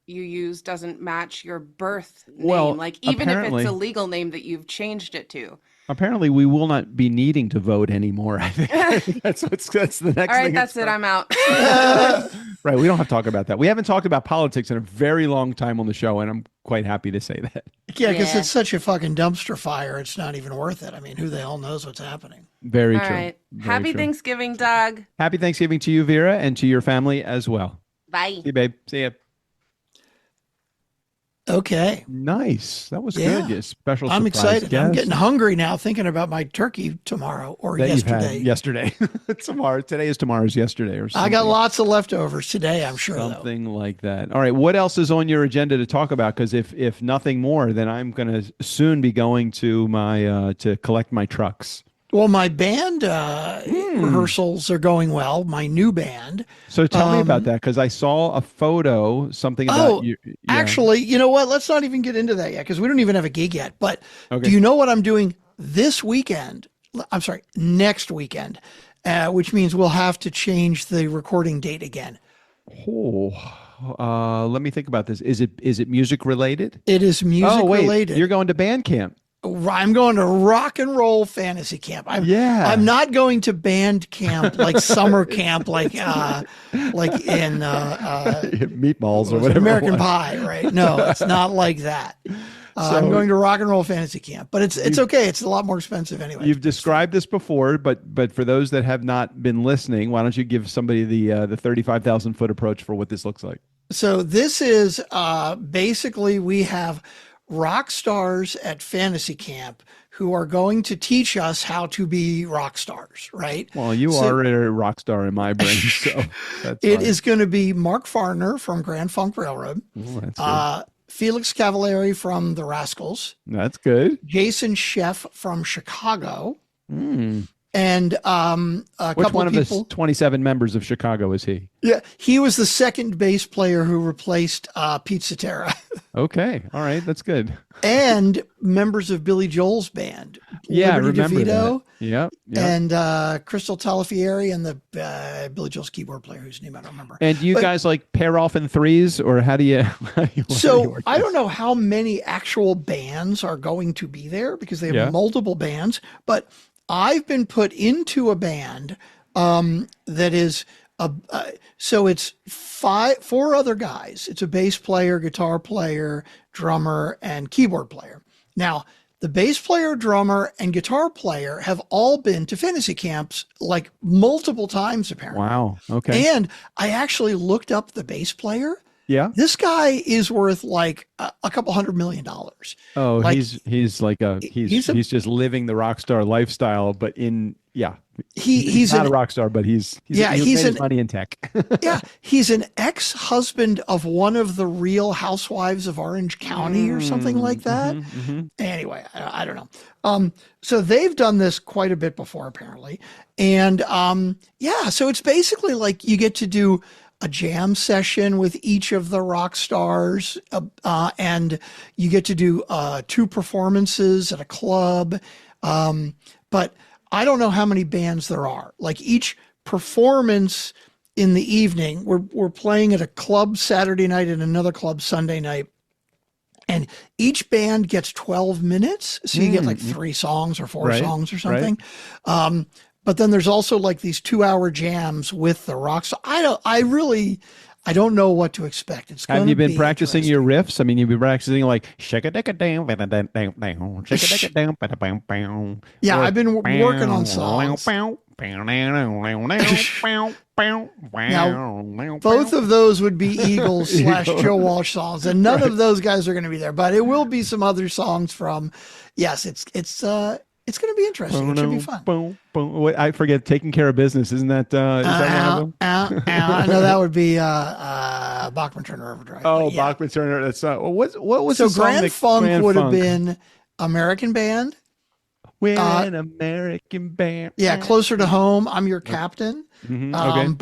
Speaker 4: you use doesn't match your birth name,
Speaker 1: Well,
Speaker 4: like even if
Speaker 1: apparently-
Speaker 4: it's a legal name that you've changed it to.
Speaker 1: Apparently, we will not be needing to vote anymore. I think that's the next
Speaker 4: All right,
Speaker 1: thing.
Speaker 4: that's it. I'm out.
Speaker 1: Right. We don't have to talk about that. We haven't talked about politics in a very long time on the show, and I'm quite happy to say that.
Speaker 3: Yeah, because
Speaker 4: Yeah.
Speaker 3: it's such a fucking dumpster fire. It's not even worth it. I mean, who the hell knows what's happening?
Speaker 1: Very
Speaker 4: All
Speaker 1: true.
Speaker 4: right.
Speaker 1: Very
Speaker 4: Happy
Speaker 1: true.
Speaker 4: Thanksgiving, Doug.
Speaker 1: Happy Thanksgiving to you, Vera, and to your family as well.
Speaker 4: Bye.
Speaker 1: See you, babe. See ya.
Speaker 3: Okay.
Speaker 1: Nice. That was
Speaker 3: Yeah.
Speaker 1: good. Yeah, special
Speaker 3: I'm
Speaker 1: surprise
Speaker 3: excited. I'm
Speaker 1: guest
Speaker 3: getting hungry now thinking about my turkey tomorrow or
Speaker 1: that you've had
Speaker 3: yesterday.
Speaker 1: yesterday. Tomorrow. Today is tomorrow's yesterday or something.
Speaker 3: I got lots of leftovers today, I'm sure, though.
Speaker 1: Something like that. All right. What else is on your agenda to talk about? Because if nothing more, then I'm going to soon be going to my to collect my trucks.
Speaker 3: Well, my band rehearsals are going well. My new band.
Speaker 1: So tell me about that because I saw a photo, something about you. Yeah.
Speaker 3: Actually, you know what? Let's not even get into that yet because we don't even have a gig yet. But
Speaker 1: Okay.
Speaker 3: do you know what I'm doing this weekend? I'm sorry, next weekend, which means we'll have to change the recording date again.
Speaker 1: Let me think about this. Is it music related?
Speaker 3: It is music related.
Speaker 1: You're going to band camp.
Speaker 3: I'm going to rock and roll fantasy camp.
Speaker 1: Yeah.
Speaker 3: I'm not going to band camp like summer camp, like in
Speaker 1: Meatballs or whatever.
Speaker 3: American Pie, right? No, it's not like that. I'm going to rock and roll fantasy camp, but it's okay. It's a lot more expensive anyway.
Speaker 1: You've described this before, but for those that have not been listening, why don't you give somebody the 35,000 foot approach for what this looks like?
Speaker 3: So this is basically we have rock stars at fantasy camp who are going to teach us how to be rock stars, right?
Speaker 1: Well, you are a rock star in my brain, so that's
Speaker 3: It
Speaker 1: fine.
Speaker 3: is going to be Mark Farner from Grand Funk Railroad,
Speaker 1: Ooh, that's good.
Speaker 3: Felix Cavalieri from the Rascals,
Speaker 1: That's good.
Speaker 3: Jason Sheff from Chicago,
Speaker 1: Mm.
Speaker 3: and a
Speaker 1: Which
Speaker 3: couple
Speaker 1: one
Speaker 3: of
Speaker 1: of
Speaker 3: people.
Speaker 1: the 27 members of Chicago is he?
Speaker 3: Yeah, he was the second bass player who replaced Pete Cetera.
Speaker 1: Okay. All right. That's good.
Speaker 3: And members of Billy Joel's band.
Speaker 1: Yeah, I
Speaker 3: Liberty
Speaker 1: remember
Speaker 3: DeVito
Speaker 1: that. Yep.
Speaker 3: and Crystal Talafieri and the Billy Joel's keyboard player whose name I don't remember.
Speaker 1: And do you
Speaker 3: But-
Speaker 1: guys like pair off in threes or how do you?
Speaker 3: So I don't know how many actual bands are going to be there because they have
Speaker 1: Yeah.
Speaker 3: multiple bands, but I've been put into a band that is so it's four other guys. It's a bass player, guitar player, drummer, and keyboard player. Now, the bass player, drummer, and guitar player have all been to fantasy camps like multiple times apparently.
Speaker 1: Wow. Okay.
Speaker 3: And I actually looked up the bass player.
Speaker 1: Yeah.
Speaker 3: This guy is worth like a couple $100 million.
Speaker 1: Oh,
Speaker 3: like-
Speaker 1: he's like he's
Speaker 3: he's a-
Speaker 1: just living the rock star lifestyle, but in yeah.
Speaker 3: He's
Speaker 1: not a rock star, but he's made his money in tech.
Speaker 3: Yeah, he's an ex-husband of one of the Real Housewives of Orange County or something like that. Anyway, I don't know. So they've done this quite a bit before, apparently. And yeah, so it's basically like you get to do a jam session with each of the rock stars, and you get to do 2 performances at a club. But I don't know how many bands there are. Like each performance in the evening, we're playing at a club Saturday night and another club Sunday night. And each band gets 12 minutes. So you get like 3 songs or 4 songs or something. Right. But then there's also like these 2-hour jams with the rock. So I don't know what to expect. It's going to be.
Speaker 1: Have you been practicing your riffs? I mean, you've been practicing like shake a dick a damn, shake a dick a damn,
Speaker 3: yeah, I've been working on songs. Now, both of those would be Eagles / Joe Walsh songs, and none of those guys are going to be there. But it will be some other songs from. Yes, it's going to be interesting. It should be fun.
Speaker 1: I forget, Taking Care of Business. Isn't that? Is that one of them?
Speaker 3: I know that would be Bachman Turner Overdrive.
Speaker 1: Oh, yeah. Bachman Turner. That's what was
Speaker 3: so Grand Funk would have been American Band.
Speaker 1: We're an American band.
Speaker 3: Yeah, Closer to Home. I'm Your Captain.
Speaker 1: Okay.
Speaker 3: And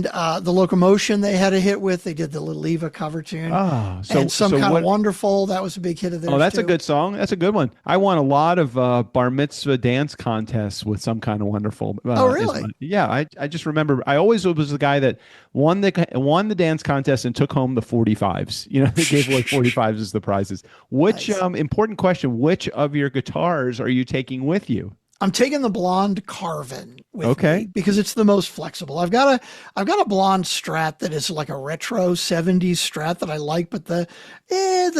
Speaker 3: the Locomotion they had a hit with. They did the Little Eva cover tune. And Some Kind of Wonderful. That was a big hit of theirs.
Speaker 1: Oh, that's
Speaker 3: too.
Speaker 1: a good song. That's a good one. I won a lot of bar mitzvah dance contests with Some Kind of Wonderful.
Speaker 3: Oh, really?
Speaker 1: Yeah, I just remember. I always was the guy that won the dance contest and took home the 45s. You know, they gave away 45s as the prizes. Which important question? Which of your guitars are you taking with you?
Speaker 3: I'm taking the blonde Carvin with me because it's the most flexible. I've got a blonde Strat that is like a retro 70s Strat that I like, but the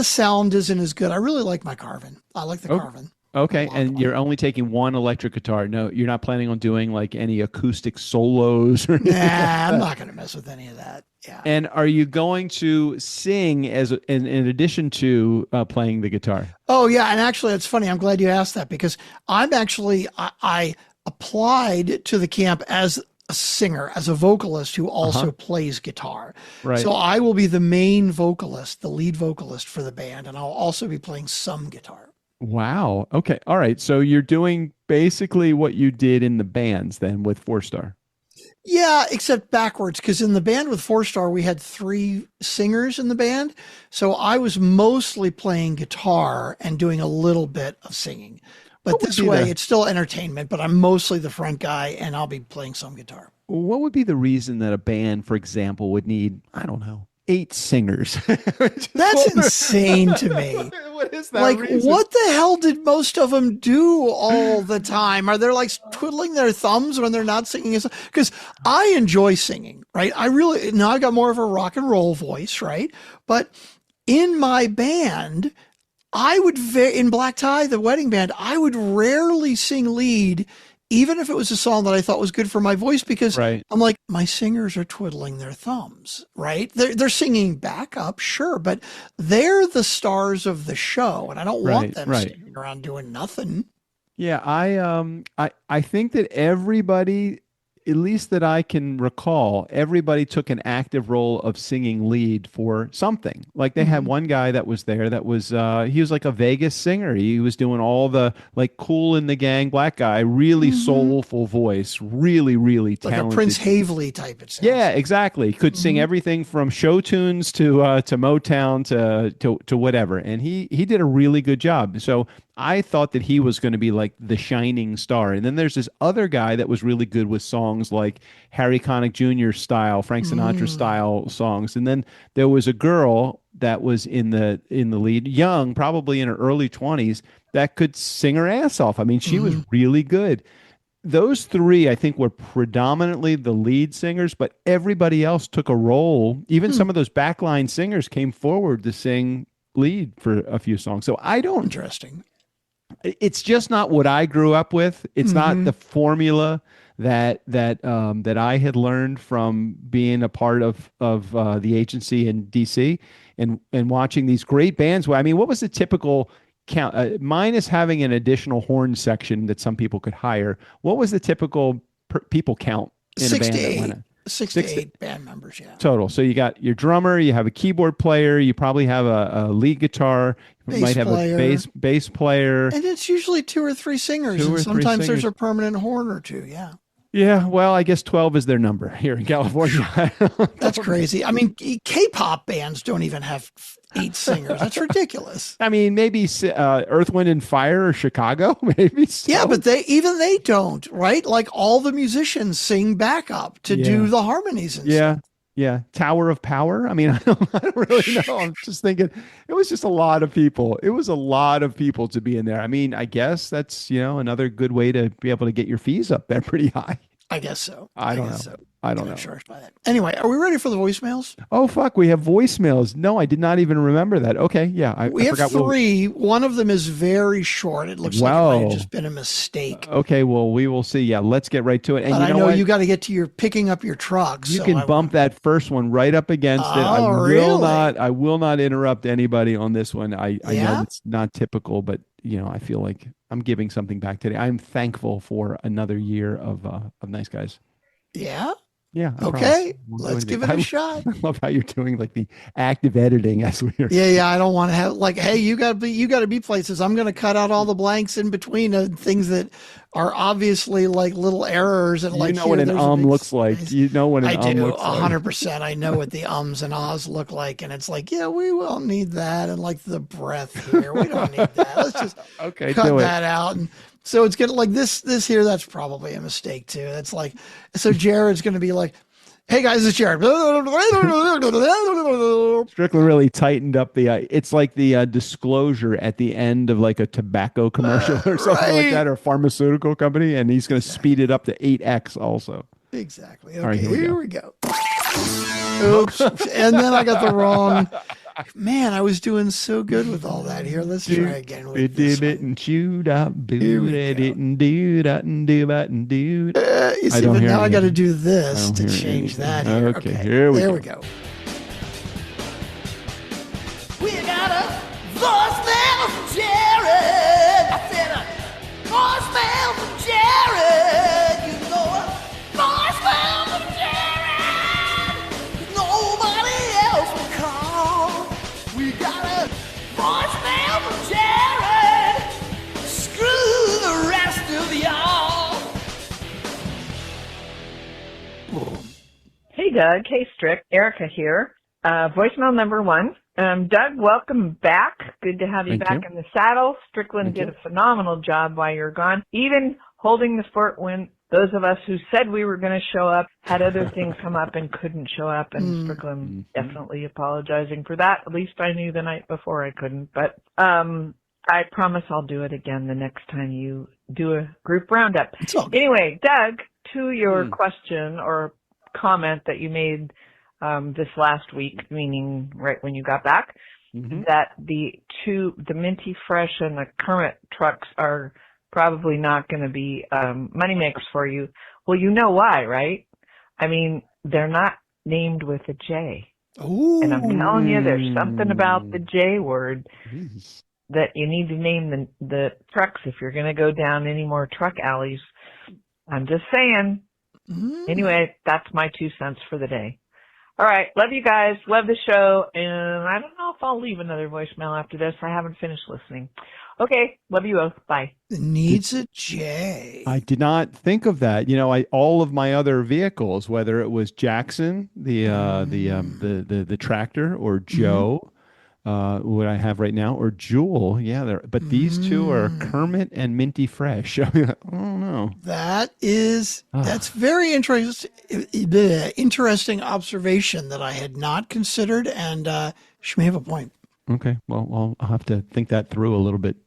Speaker 3: sound isn't as good. I really like my Carvin. I like the Carvin.
Speaker 1: Okay, and you're only taking one electric guitar. No, you're not planning on doing like any acoustic solos or anything.
Speaker 3: Nah, I'm not going to mess with any of that. Yeah.
Speaker 1: And are you going to sing in addition to playing the guitar?
Speaker 3: Oh yeah, and actually, it's funny. I'm glad you asked that because I applied to the camp as a singer, as a vocalist who also plays guitar.
Speaker 1: Right.
Speaker 3: So I will be the main vocalist, the lead vocalist for the band, and I'll also be playing some guitar.
Speaker 1: Wow. Okay. All right. So you're doing basically what you did in the bands then with Four Star.
Speaker 3: Yeah, except backwards, because in the band with Four Star, we had 3 singers in the band. So I was mostly playing guitar and doing a little bit of singing. But this way, it's still entertainment, but I'm mostly the front guy and I'll be playing some guitar.
Speaker 1: What would be the reason that a band, for example, would need, I don't know, 8 singers?
Speaker 3: That's insane to me.
Speaker 1: What is that?
Speaker 3: Like,
Speaker 1: reason?
Speaker 3: what the hell did most of them do all the time? Are they like twiddling their thumbs when they're not singing? Because I enjoy singing, right? Now I got more of a rock and roll voice, right? But in my band, in Black Tie, the wedding band, I would rarely sing lead, even if it was a song that I thought was good for my voice, because I'm like, my singers are twiddling their thumbs, right? They're singing backup, sure, but they're the stars of the show, and I don't want them sitting around doing nothing.
Speaker 1: Yeah, I think that everybody, at least that I can recall, everybody took an active role of singing lead for something. Like they had one guy that was there that was, he was like a Vegas singer. He was doing all the like Cool in the Gang black guy, really soulful voice, really, really talented.
Speaker 3: Like a Prince Havely type, it sounds.
Speaker 1: Yeah, exactly. Could sing everything from show tunes to Motown to whatever. And he did a really good job. So I thought that he was going to be like the shining star. And then there's this other guy that was really good with songs like Harry Connick Jr. style, Frank Sinatra style songs. And then there was a girl that was in the lead, young, probably in her early 20s, that could sing her ass off. I mean, she was really good. Those 3, I think, were predominantly the lead singers, but everybody else took a role. Even some of those backline singers came forward to sing lead for a few songs. So I don't.
Speaker 3: Interesting.
Speaker 1: It's just not what I grew up with. It's not the formula that I had learned from being a part of the agency in DC and watching these great bands. I mean, what was the typical count, minus having an additional horn section that some people could hire, what was the typical people count in a band that went?
Speaker 3: 6 to 8 band members, yeah.
Speaker 1: Total. So you got your drummer, you have a keyboard player, you probably have a lead guitar, you might have a bass player.
Speaker 3: And it's usually 2 or 3 singers. And sometimes there's a permanent horn or 2, yeah.
Speaker 1: Yeah, well, I guess 12 is their number here in California.
Speaker 3: That's crazy. I mean, K-pop bands don't even have 8 singers. That's ridiculous.
Speaker 1: I mean, maybe Earth, Wind, and Fire or Chicago, maybe. So.
Speaker 3: Yeah, but they don't, right? Like all the musicians sing backup to do the harmonies and stuff.
Speaker 1: Yeah. Tower of Power. I mean, I don't really know. I'm just thinking it was just a lot of people. It was a lot of people to be in there. I mean, I guess that's, another good way to be able to get your fees up there pretty high.
Speaker 3: I guess so.
Speaker 1: I don't know. So. I don't know.
Speaker 3: Charged by that. Anyway, are we ready for the voicemails?
Speaker 1: Oh, fuck. We have voicemails. No, I did not even remember that. Okay. Yeah.
Speaker 3: We have 3. One of them is very short. It looks like it might have just been a mistake.
Speaker 1: Okay. Well, we will see. Yeah. Let's get right to it. And
Speaker 3: but I know you got to get to your picking up your truck.
Speaker 1: You can bump that first one right up against it. I will not interrupt anybody on this one. I know it's not typical, but I feel like I'm giving something back today. I'm thankful for another year of Nice Guys.
Speaker 3: Yeah.
Speaker 1: Yeah.
Speaker 3: Okay. Let's give it a shot.
Speaker 1: I love how you're doing like the active editing as we are.
Speaker 3: Yeah. I don't want to have like, hey, you got to be places. I'm going to cut out all the blanks in between of things that are obviously like little errors and like.
Speaker 1: You know what an looks like. You know what an looks like.
Speaker 3: 100%. I know what the ums and ahs look like, and it's like, yeah, we won't need that, and like the breath here, we don't need that. Let's just cut that out. And so it's gonna like this here. That's probably a mistake too. That's like, so Jared's going to be like, hey guys, it's Jared.
Speaker 1: Strickland really tightened up it's like the disclosure at the end of like a tobacco commercial or something like that, or a pharmaceutical company, and he's going to speed it up to 8x also.
Speaker 3: Exactly. Okay, all right, here we go. Oops. And then I got the wrong. Man, I was doing so good with all that. Here, let's try again.
Speaker 1: We did it and chewed up, booed it and do that and do that and do.
Speaker 3: You see, but now I got to do this to change that. Here.
Speaker 1: Okay, here we go.
Speaker 3: There we go. We got a voicemail from Jared. I said a voicemail from Jared. You know a voicemail from Jared. Nobody else will call. We got a voicemail from Jared. Screw the rest of y'all.
Speaker 5: Hey Doug, hey Strick, Erica here. Voicemail number 1. Doug, welcome back. Good to have you back in the saddle. Strickland did a phenomenal job while you were gone, even holding the fort when those of us who said we were going to show up had other things come up and couldn't show up, and Strickland definitely apologizing for that. At least I knew the night before I couldn't, but I promise I'll do it again the next time you do a group roundup. Anyway, Doug, to your question or comment that you made this last week, meaning right when you got back, that the Minty Fresh and the Kermit trucks are probably not going to be money makers for you. Well, you know why, right? I mean, they're not named with a J.
Speaker 3: Ooh.
Speaker 5: And I'm telling you, there's something about the J word that you need to name the trucks if you're going to go down any more truck alleys. I'm just saying. Anyway, that's my 2 cents for the day. All right. Love you guys. Love the show. And I don't know if I'll leave another voicemail after this. I haven't finished listening. Okay. Love you both. Bye.
Speaker 3: It needs a J.
Speaker 1: I did not think of that. All of my other vehicles, whether it was Jackson, the tractor, or Joe, what I have right now, or Jewel. Yeah, but these two are Kermit and Minty Fresh. I don't know.
Speaker 3: That's very interesting observation that I had not considered, and she may have a point.
Speaker 1: Okay, well, I'll have to think that through a little bit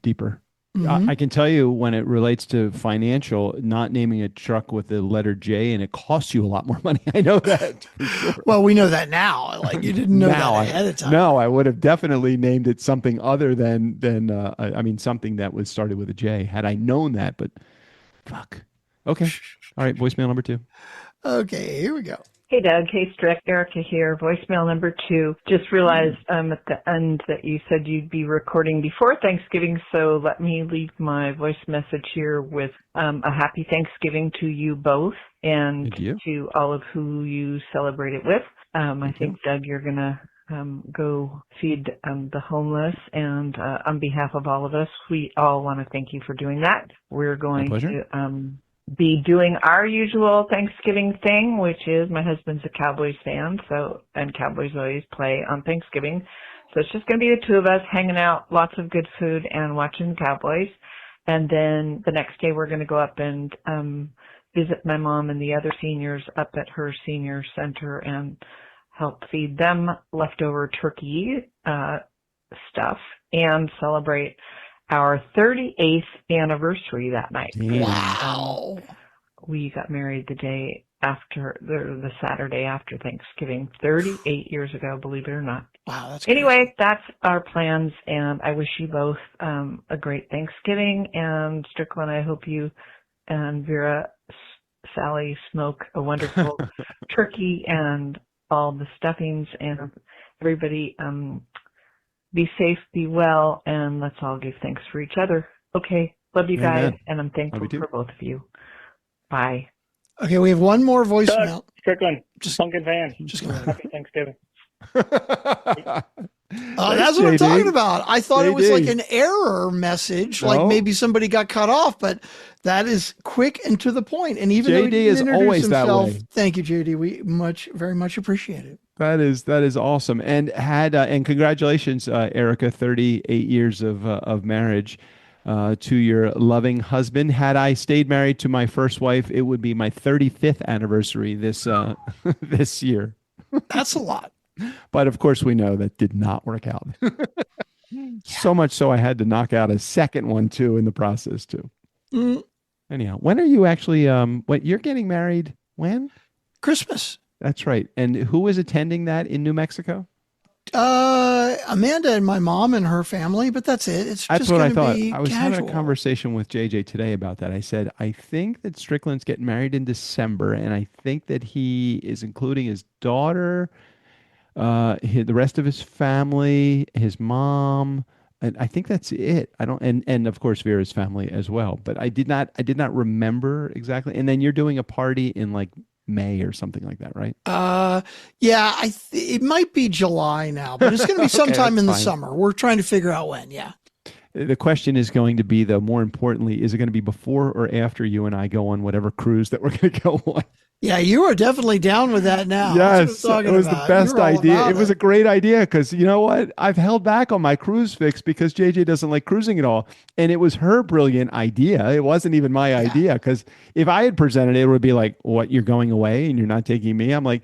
Speaker 1: deeper. I can tell you when it relates to financial, not naming a truck with the letter J, and it costs you a lot more money. I know that for sure.
Speaker 3: Well, we know that now. Like you didn't know that ahead of time.
Speaker 1: No, I would have definitely named it something other than something that was started with a J had I known that. But fuck. Okay. All right. Voicemail number 2.
Speaker 3: Okay, here we go.
Speaker 5: Hey, Doug. Hey, Strick. Erica here. Voicemail number 2. Just realized at the end that you said you'd be recording before Thanksgiving, so let me leave my voice message here with a happy Thanksgiving to you both and to all of who you celebrate it with. I think, Doug, you're going to go feed the homeless, and on behalf of all of us, we all want to thank you for doing that. We're going to be doing our usual Thanksgiving thing, which is my husband's a Cowboys fan, and Cowboys always play on Thanksgiving. So it's just going to be the two of us hanging out, lots of good food, and watching the Cowboys. And then the next day we're going to go up and visit my mom and the other seniors up at her senior center and help feed them leftover turkey stuff and celebrate our 38th anniversary that night.
Speaker 3: Wow.
Speaker 5: We got married the day after, the Saturday after Thanksgiving, 38 years ago, believe it or not.
Speaker 3: Wow, that's
Speaker 5: Anyway,
Speaker 3: crazy.
Speaker 5: that's our plans, and I wish you both a great Thanksgiving. And Strickland, I hope you and Vera, Sally smoke a wonderful turkey and all the stuffings, and everybody be safe, be well, and let's all give thanks for each other. Okay, love you guys, and I'm thankful for both of you. Bye.
Speaker 3: Okay, we have one more voicemail.
Speaker 6: Doug, Strickland,
Speaker 3: Just-
Speaker 6: Pumpkin fan.
Speaker 3: Just go ahead.
Speaker 6: Happy Thanksgiving.
Speaker 3: That's what I'm talking about. I thought it was like an error message, like maybe somebody got cut off, but that is quick and to the point. And even though he
Speaker 1: JD is
Speaker 3: didn't introduce
Speaker 1: always that
Speaker 3: himself,
Speaker 1: way.
Speaker 3: thank you, JD. We very much appreciate it.
Speaker 1: That is awesome. And and congratulations, Erica, 38 years of marriage to your loving husband. Had I stayed married to my first wife, it would be my 35th anniversary this this year.
Speaker 3: That's a lot.
Speaker 1: But of course, we know that did not work out. So much so I had to knock out a second one too in the process too. Anyhow, when are you actually when you're getting married? When?
Speaker 3: Christmas.
Speaker 1: That's right. And who is attending that in New Mexico?
Speaker 3: Amanda and my mom and her family, but that's it.
Speaker 1: That's
Speaker 3: just
Speaker 1: what I
Speaker 3: gonna
Speaker 1: thought.
Speaker 3: be
Speaker 1: I was
Speaker 3: casual.
Speaker 1: having a conversation with JJ today about that. I said, I think that Strickland's getting married in December, and I think that he is including his daughter, the rest of his family, his mom. And I think that's it. I don't, and of course Vera's family as well. But I did not remember exactly. And then you're doing a party in like May or something like that, right?
Speaker 3: Yeah, it might be July now, but it's going to be sometime in the
Speaker 1: fine.
Speaker 3: summer. We're trying to figure out when. Yeah.
Speaker 1: The question is going to be, though, more importantly, is it going to be before or after you and I go on whatever cruise that we're going to go on?
Speaker 3: Yeah, you are definitely down with that now.
Speaker 1: Yes,
Speaker 3: That's what I'm
Speaker 1: it was
Speaker 3: talking
Speaker 1: the
Speaker 3: about.
Speaker 1: best
Speaker 3: You're all
Speaker 1: idea.
Speaker 3: about
Speaker 1: It was a great idea because you know what? I've held back on my cruise fix because JJ doesn't like cruising at all. And it was her brilliant idea. It wasn't even my idea because if I had presented it, it would be like, what, you're going away and you're not taking me? I'm like,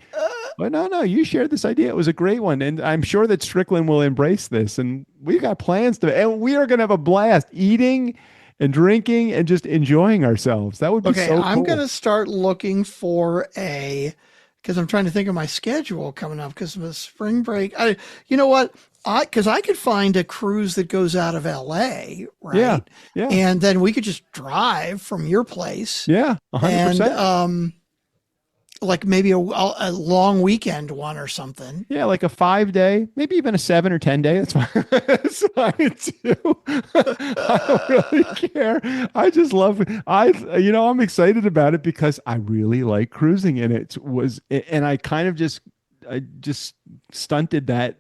Speaker 1: but no, you shared this idea. It was a great one. And I'm sure that Strickland will embrace this. And we've got plans and we are going to have a blast eating and drinking and just enjoying ourselves. That would be so cool.
Speaker 3: I'm going to start looking for because I'm trying to think of my schedule coming up because of the spring break. You know what? Because I could find a cruise that goes out of LA, right?
Speaker 1: Yeah.
Speaker 3: And then we could just drive from your place.
Speaker 1: Yeah, 100%.
Speaker 3: And like maybe a long weekend one or something.
Speaker 1: Yeah, like a 5-day, maybe even a 7 or 10 day. That's fine. That's fine too. I don't really care. I just love it. I'm excited about it because I really like cruising, and and I kind of just stunted that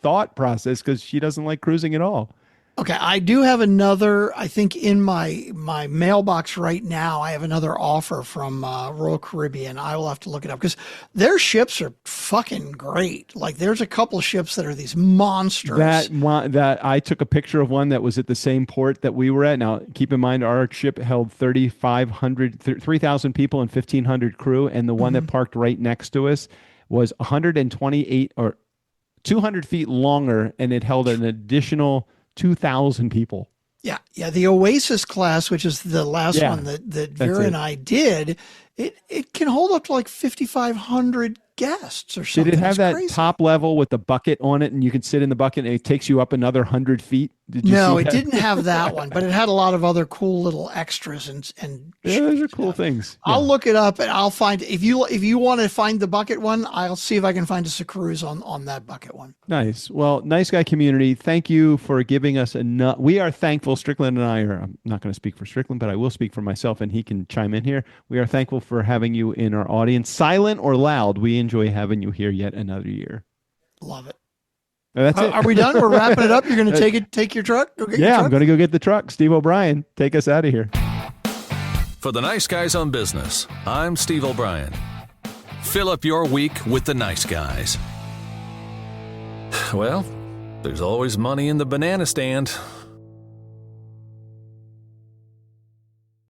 Speaker 1: thought process because she doesn't like cruising at all.
Speaker 3: Okay, I do have another, I think in my mailbox right now, I have another offer from Royal Caribbean. I will have to look it up because their ships are fucking great. Like there's a couple ships that are these monsters.
Speaker 1: That I took a picture of one that was at the same port that we were at. Now, keep in mind, our ship held 3,000 people and 1,500 crew. And the one that parked right next to us was 128 or 200 feet longer, and it held an additional 2,000 people.
Speaker 3: Yeah. The Oasis class, which is the last one that Vera and I did, it can hold up to like 5,500 guests or something.
Speaker 1: Did it have
Speaker 3: It's
Speaker 1: that
Speaker 3: crazy.
Speaker 1: top level with the bucket on it, and you can sit in the bucket and it takes you up another 100 feet? Did you
Speaker 3: No,
Speaker 1: see
Speaker 3: it
Speaker 1: that?
Speaker 3: didn't have that one, but it had a lot of other cool little extras and
Speaker 1: Yeah, those are cool things.
Speaker 3: I'll
Speaker 1: Yeah.
Speaker 3: look it up and I'll find if you want to find the bucket one, I'll see if I can find us a cruise on that bucket one.
Speaker 1: Nice. Well, Nice Guy community, thank you for giving us enough. We are thankful. Strickland and I are, I'm not going to speak for Strickland, but I will speak for myself and he can chime in here. We are thankful for having you in our audience, silent or loud. We enjoy having you here yet another year.
Speaker 3: Love it.
Speaker 1: That's it.
Speaker 3: Are we done? We're wrapping it up. You're going to take your truck? Go get your
Speaker 1: Yeah,
Speaker 3: truck?
Speaker 1: I'm going to go get the truck. Steve O'Brien, take us out of here.
Speaker 2: For the Nice Guys on Business, I'm Steve O'Brien. Fill up your week with the Nice Guys. Well, there's always money in the banana stand.